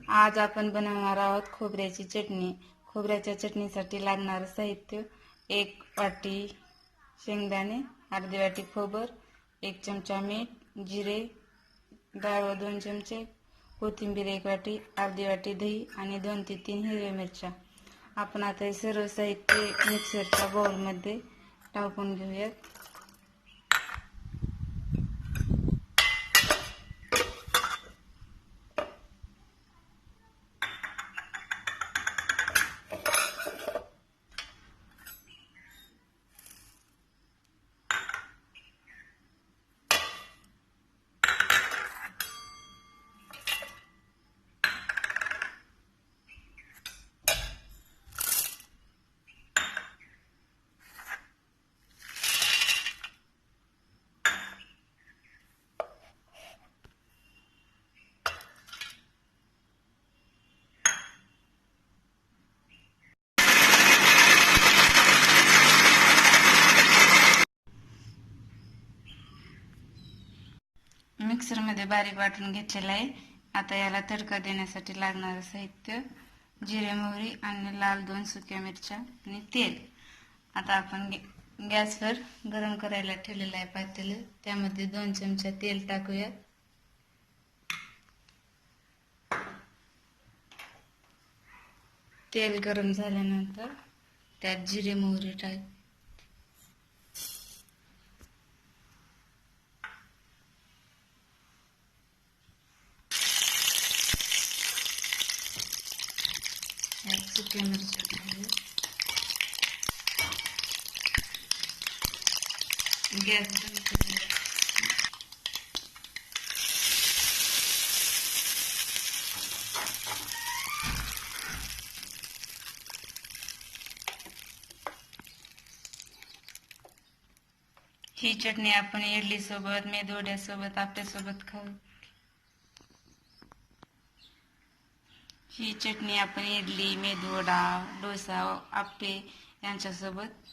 आज आपण बनवणार आहोत खोबऱ्याची चटणी. खोबऱ्याच्या चटणीसाठी लागणारं साहित्य: 1 वाटी शेंगदाणे, अर्धी वाटी खोबर, 1 चमचा मीठ, जिरे, डाळ व 2 चमचे, कोथिंबीर 1 वाटी, अर्धी वाटी दही आणि 2 ते 3 हिरव्या मिरच्या. आपण आता हे सर्व साहित्य मिक्सरच्या बाउलमध्ये टाकून घेऊयात. मिक्सरमध्ये बारीक वाटून घेतलेला आहे. आता याला तडका देण्यासाठी लागणारं साहित्य: जिरे, मोहरी आणि लाल 2 सुक्या मिरच्या आणि तेल. आता आपण गॅसवर गरम करायला ठेवलेलं आहे पातेलं. त्यामध्ये 2 चमचा तेल टाकूयात. तेल गरम झाल्यानंतर त्यात जिरे, मोहरी टाक. सुक्या मिरच्या टाकूया. गॅस बंद करूया. ही चटणी आपण इडली सोबत, मेदूवड्यासोबत, आप्यासोबत खाऊ. ही चटणी आपण इडली, मेदूवडा, डोसा, आप्पे यांच्यासोबत